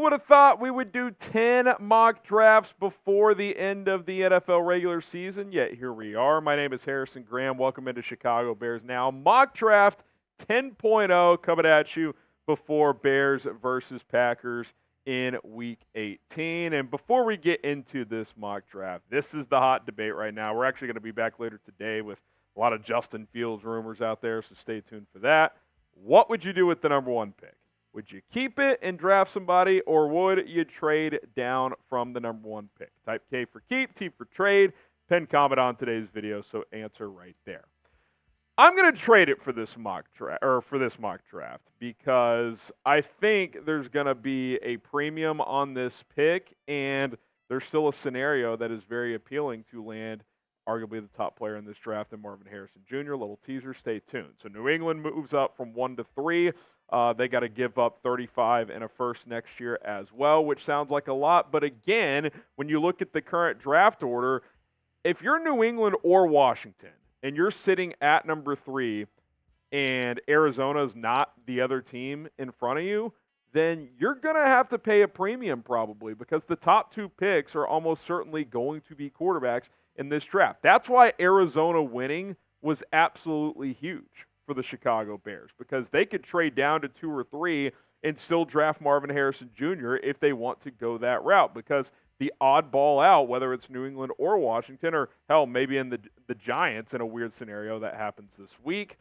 would have thought we would do 10 mock drafts before the end of the NFL regular season? Yet here we are. My name is Harrison Graham. Welcome into Chicago Bears Now. Mock draft 10.0 coming at you before Bears versus Packers in Week 18. And before we get into this mock draft, this is the hot debate right now. We're actually going to be back later today with a lot of Justin Fields rumors out there, so stay tuned for that. What would you do with the number one pick? Would you keep it and draft somebody, or would you trade down from the number one pick? Type K for keep, T for trade. Pin comment on today's video, so answer right there. I'm going to trade it for this mock draft because I think there's going to be a premium on this pick, and there's still a scenario that is very appealing to land arguably the top player in this draft in Marvin Harrison Jr. Little teaser, stay tuned. So New England moves up from 1 to 3. They got to give up 35 and a first next year as well, which sounds like a lot. But again, when you look at the current draft order, if you're New England or Washington and you're sitting at number 3 and Arizona is not the other team in front of you, then you're going to have to pay a premium probably because the top 2 picks are almost certainly going to be quarterbacks in this draft. That's why Arizona winning was absolutely huge for the Chicago Bears because they could trade down to 2 or 3 and still draft Marvin Harrison Jr. if they want to go that route because the oddball out, whether it's New England or Washington or, hell, maybe in the Giants in a weird scenario that happens this week,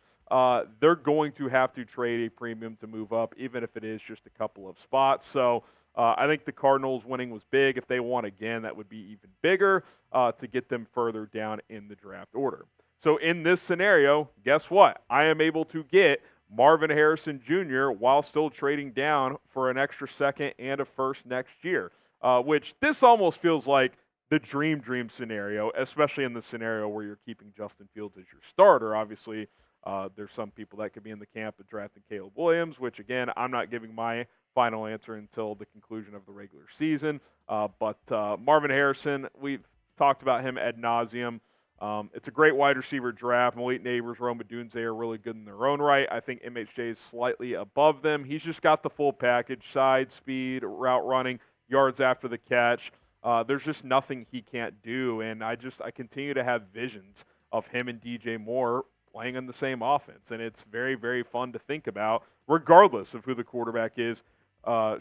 they're going to have to trade a premium to move up, even if it is just a couple of spots. So I think the Cardinals winning was big. If they won again, that would be even bigger to get them further down in the draft order. So in this scenario, guess what? I am able to get Marvin Harrison Jr. while still trading down for an extra second and a first next year, which this almost feels like the dream scenario, especially in the scenario where you're keeping Justin Fields as your starter. Obviously, there's some people that could be in the camp of drafting Caleb Williams, which, again, I'm not giving my final answer until the conclusion of the regular season. But Marvin Harrison, we've talked about him ad nauseum. It's a great wide receiver draft. Malik Neighbors, Rome Odunze are really good in their own right. I think MHJ is slightly above them. He's just got the full package, side speed, route running, yards after the catch. There's just nothing he can't do, and I continue to have visions of him and DJ Moore playing in the same offense, and it's very, very fun to think about, regardless of who the quarterback is,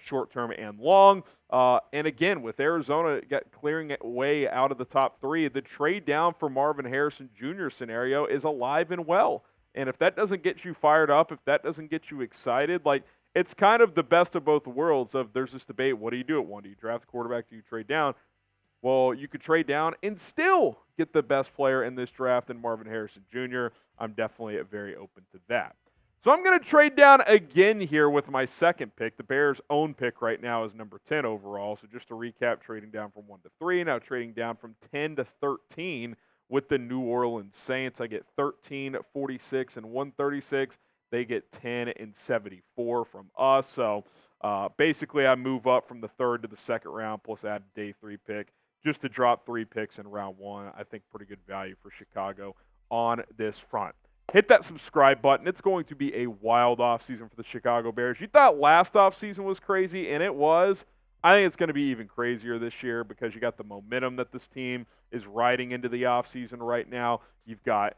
short-term and long. And again, with Arizona clearing it way out of the top 3, the trade down for Marvin Harrison Jr. scenario is alive and well. And if that doesn't get you fired up, if that doesn't get you excited, like it's kind of the best of both worlds of there's this debate, what do you do at 1? Do you draft the quarterback? Do you trade down? Well, you could trade down and still get the best player in this draft in Marvin Harrison Jr. I'm definitely very open to that. So I'm going to trade down again here with my second pick. The Bears' own pick right now is number 10 overall. So just to recap, trading down from 1 to 3, now trading down from 10 to 13 with the New Orleans Saints. I get 13, 46, and 136. They get 10 and 74 from us. So basically I move up from the 3rd to the 2nd round plus add a day 3 pick just to drop 3 picks in round 1. I think pretty good value for Chicago on this front. Hit that subscribe button. It's going to be a wild offseason for the Chicago Bears. You thought last offseason was crazy, and it was. I think it's going to be even crazier this year because you got the momentum that this team is riding into the offseason right now. You've got,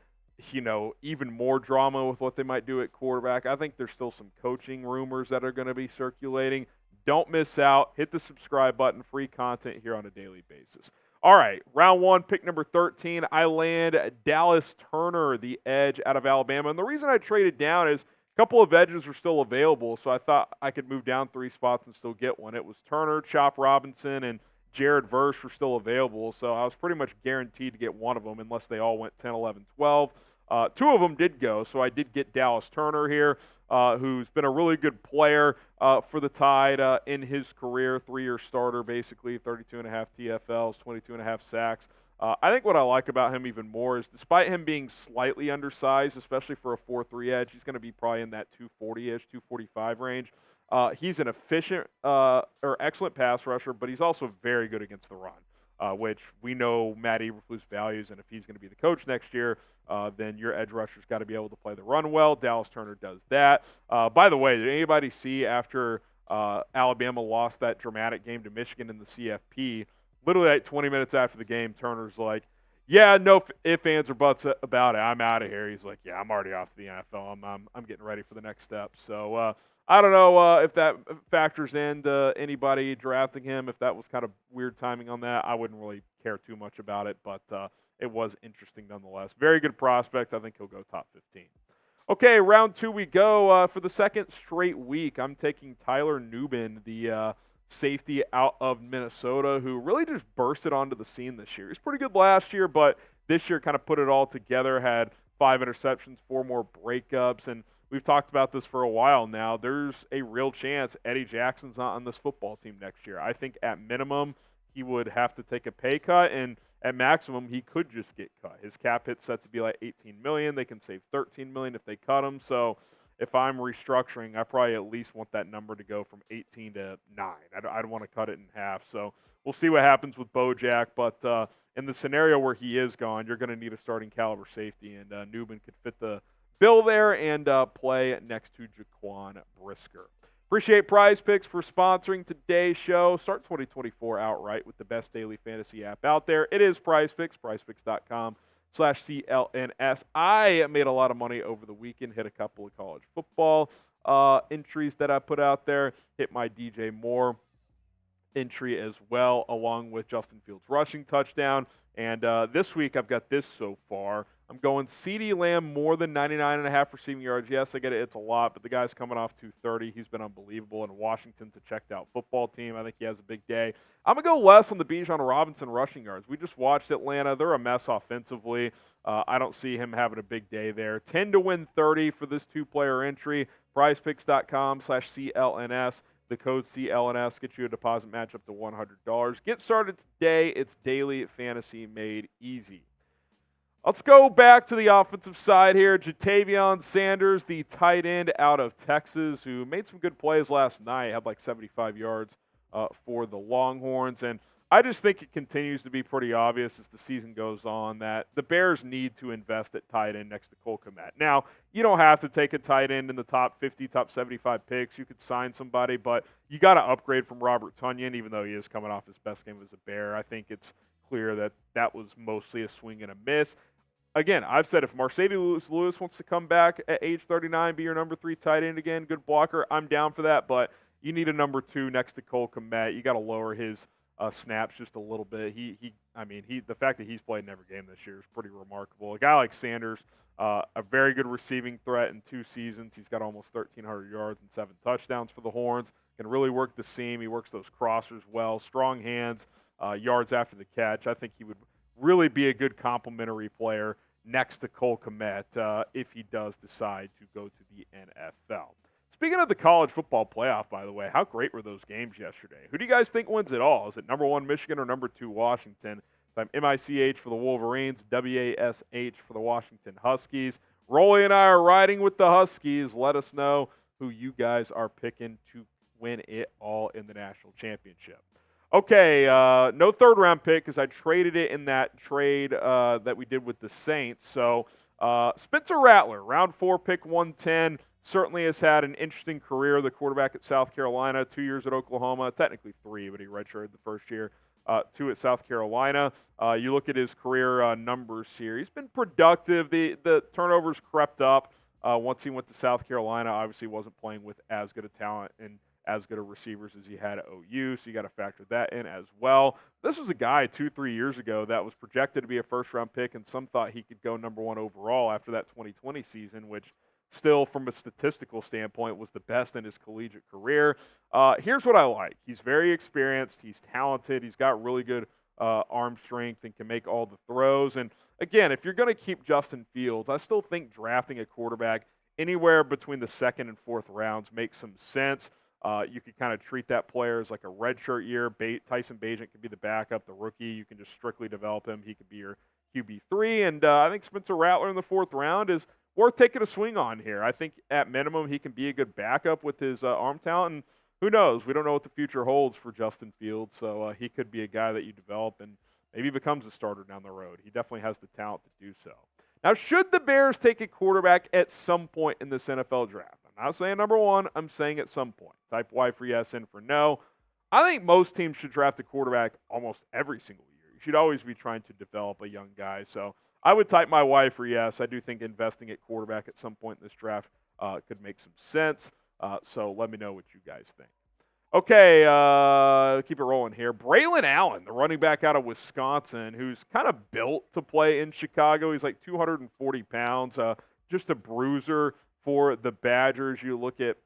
even more drama with what they might do at quarterback. I think there's still some coaching rumors that are going to be circulating. Don't miss out. Hit the subscribe button. Free content here on a daily basis. All right, round 1, pick number 13. I land Dallas Turner, the edge out of Alabama. And the reason I traded down is a couple of edges are still available, so I thought I could move down 3 spots and still get one. It was Turner, Chop Robinson, and Jared Verse were still available, so I was pretty much guaranteed to get one of them unless they all went 10, 11, 12. 2 of them did go, so I did get Dallas Turner here, who's been a really good player for the Tide in his career, 3-year starter basically, 32.5 TFLs, 22.5 sacks. I think what I like about him even more is despite him being slightly undersized, especially for a 4-3 edge, he's going to be probably in that 240-ish, 245 range. He's an efficient or excellent pass rusher, but he's also very good against the run, which we know Matt Eberflus values, and if he's going to be the coach next year, then your edge rusher's got to be able to play the run well. Dallas Turner does that. By the way, did anybody see after Alabama lost that dramatic game to Michigan in the CFP. Literally, like 20 minutes after the game, Turner's like, yeah, no ifs, ands, or buts about it. I'm out of here. He's like, yeah, I'm already off the NFL. I'm getting ready for the next step. So I don't know if that factors into anybody drafting him. If that was kind of weird timing on that, I wouldn't really care too much about it. But it was interesting nonetheless. Very good prospect. I think he'll go top 15. Okay, round 2 we go. For the second straight week, I'm taking Tyler Nubin, the safety out of Minnesota, who really just bursted onto the scene this year. He's pretty good last year, but this year kind of put it all together, had 5 interceptions, 4 more breakups, and we've talked about this for a while now. There's a real chance Eddie Jackson's not on this football team next year. I think at minimum he would have to take a pay cut, and at maximum he could just get cut. His cap hit's set to be like $18 million. They can save $13 million if they cut him. So if I'm restructuring, I probably at least want that number to go from 18 to 9. I'd want to cut it in half. So we'll see what happens with Bojack. But in the scenario where he is gone, you're going to need a starting caliber safety, and Nubin could fit the bill there and play next to Jaquan Brisker. Appreciate Prize Picks for sponsoring today's show. Start 2024 outright with the best daily fantasy app out there. It is Prize Picks, prizepicks.com/CLNS. I made a lot of money over the weekend, hit a couple of college football entries that I put out there, hit my DJ Moore entry as well, along with Justin Fields' rushing touchdown. And this week I've got this so far. I'm going CeeDee Lamb more than 99.5 receiving yards. Yes, I get it. It's a lot, but the guy's coming off 230. He's been unbelievable, and Washington's a checked-out football team. I think he has a big day. I'm going to go less on the Bijan Robinson rushing yards. We just watched Atlanta. They're a mess offensively. I don't see him having a big day there. 10 to win 30 for this two-player entry. PrizePicks.com/CLNS. The code CLNS gets you a deposit match up to $100. Get started today. It's daily fantasy made easy. Let's go back to the offensive side here. Jatavion Sanders, the tight end out of Texas, who made some good plays last night, had like 75 yards for the Longhorns. And I just think it continues to be pretty obvious as the season goes on that the Bears need to invest at tight end next to Cole Kmet. Now, you don't have to take a tight end in the top 50, top 75 picks. You could sign somebody, but you got to upgrade from Robert Tonyan, even though he is coming off his best game as a Bear. I think it's clear that that was mostly a swing and a miss. Again, I've said if Marcedes Lewis wants to come back at age 39, be your number 3 tight end again, good blocker, I'm down for that. But you need a number 2 next to Cole Kmet. You got to lower his snaps just a little bit. The fact that he's played in every game this year is pretty remarkable. A guy like Sanders, a very good receiving threat in 2 seasons. He's got almost 1,300 yards and 7 touchdowns for the Horns. Can really work the seam. He works those crossers well. Strong hands, yards after the catch. I think he would really be a good complementary player next to Cole Kmet if he does decide to go to the NFL. Speaking of the college football playoff, by the way, how great were those games yesterday? Who do you guys think wins it all? Is it number 1 Michigan or number 2 Washington? I'm MICH for the Wolverines, WASH for the Washington Huskies. Rolly and I are riding with the Huskies. Let us know who you guys are picking to win it all in the national championship. Okay, no third-round pick because I traded it in that trade that we did with the Saints. So Spencer Rattler, round 4, pick 110, certainly has had an interesting career. The quarterback at South Carolina, 2 years at Oklahoma, technically 3, but he redshirted the first year. 2 at South Carolina. You look at his career numbers here. He's been productive. The turnovers crept up once he went to South Carolina. Obviously wasn't playing with as good a talent and as good of receivers as he had at OU, so you got to factor that in as well. This was a guy 2-3 years ago that was projected to be a first-round pick, and some thought he could go number 1 overall after that 2020 season, which still, from a statistical standpoint, was the best in his collegiate career. Here's what I like. He's very experienced. He's talented. He's got really good arm strength and can make all the throws. And, again, if you're going to keep Justin Fields, I still think drafting a quarterback anywhere between the 2nd and 4th rounds makes some sense. You could kind of treat that player as like a redshirt year. Tyson Bagent could be the backup, the rookie. You can just strictly develop him. He could be your QB3. And I think Spencer Rattler in the 4th round is worth taking a swing on here. I think at minimum he can be a good backup with his arm talent. And who knows? We don't know what the future holds for Justin Fields. So he could be a guy that you develop and maybe becomes a starter down the road. He definitely has the talent to do so. Now, should the Bears take a quarterback at some point in this NFL draft? I'm not saying number one. I'm saying at some point. Type Y for yes, in for no. I think most teams should draft a quarterback almost every single year. You should always be trying to develop a young guy. So I would type my Y for yes. I do think investing at quarterback at some point in this draft could make some sense. So let me know what you guys think. Okay, keep it rolling here. Braylon Allen, the running back out of Wisconsin, who's kind of built to play in Chicago. He's like 240 pounds, just a bruiser for the Badgers. You look at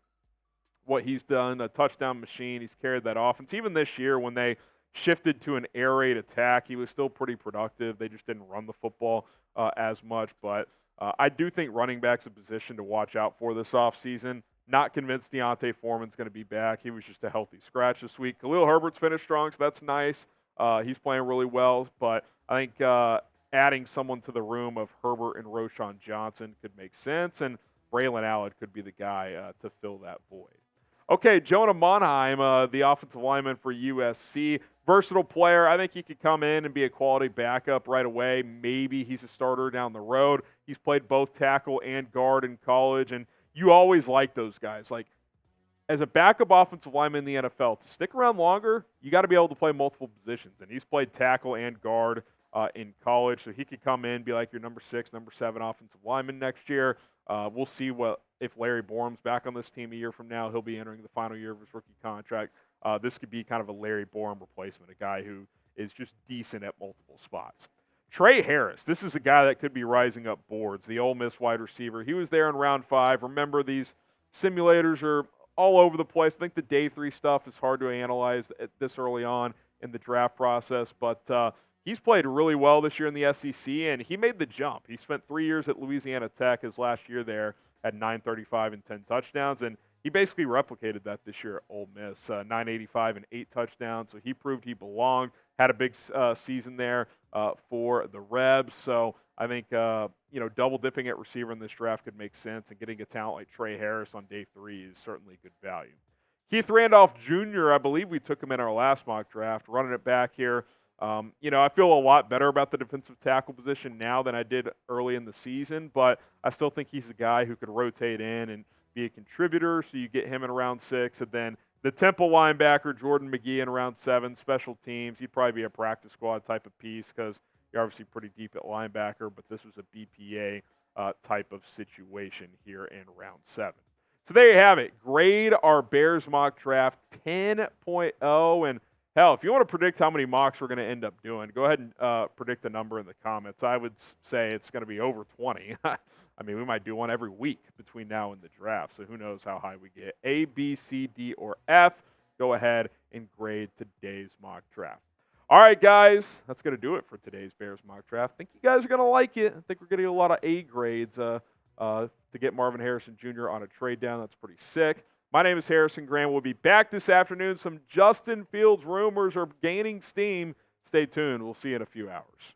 what he's done, a touchdown machine. He's carried that offense. Even this year when they shifted to an air raid attack, he was still pretty productive. They just didn't run the football as much. But I do think running back's a position to watch out for this offseason. Not convinced Deontay Foreman's going to be back. He was just a healthy scratch this week. Khalil Herbert's finished strong, so that's nice. He's playing really well. But I think adding someone to the room of Herbert and Roschon Johnson could make sense. And Braylon Allen could be the guy to fill that void. Okay, Jonah Monheim, the offensive lineman for USC. Versatile player. I think he could come in and be a quality backup right away. Maybe he's a starter down the road. He's played both tackle and guard in college, and you always like those guys. Like, as a backup offensive lineman in the NFL, to stick around longer, you got to be able to play multiple positions. And he's played tackle and guard in college, so he could come in, be like your number 6, number 7 offensive lineman next year. We'll see if Larry Borum's back on this team a year from now. He'll be entering the final year of his rookie contract. This could be kind of a Larry Borum replacement, a guy who is just decent at multiple spots. Trey Harris, this is a guy that could be rising up boards, the Ole Miss wide receiver. He was there in round 5. Remember, these simulators are all over the place. I think the day 3 stuff is hard to analyze this early on in the draft process, but he's played really well this year in the SEC, and he made the jump. He spent 3 years at Louisiana Tech. His last year there had 935 and 10 touchdowns, and he basically replicated that this year at Ole Miss, 985 and 8 touchdowns. So he proved he belonged. Had a big season there for the Rebs. So I think double dipping at receiver in this draft could make sense, and getting a talent like Trey Harris on day 3 is certainly good value. Keith Randolph Jr., I believe we took him in our last mock draft, running it back here. I feel a lot better about the defensive tackle position now than I did early in the season, but I still think he's a guy who could rotate in and be a contributor, so you get him in round 6. And then the Temple linebacker, Jordan McGee, in round 7, special teams. He'd probably be a practice squad type of piece because you're obviously pretty deep at linebacker, but this was a BPA type of situation here in round 7. So there you have it. Grade our Bears mock draft 10.0, and hell, if you want to predict how many mocks we're going to end up doing, go ahead and predict a number in the comments. I would say it's going to be over 20. I mean, we might do one every week between now and the draft, so who knows how high we get. A, B, C, D, or F. Go ahead and grade today's mock draft. All right, guys, that's going to do it for today's Bears mock draft. I think you guys are going to like it. I think we're getting a lot of A grades to get Marvin Harrison Jr. on a trade down. That's pretty sick. My name is Harrison Graham. We'll be back this afternoon. Some Justin Fields rumors are gaining steam. Stay tuned. We'll see you in a few hours.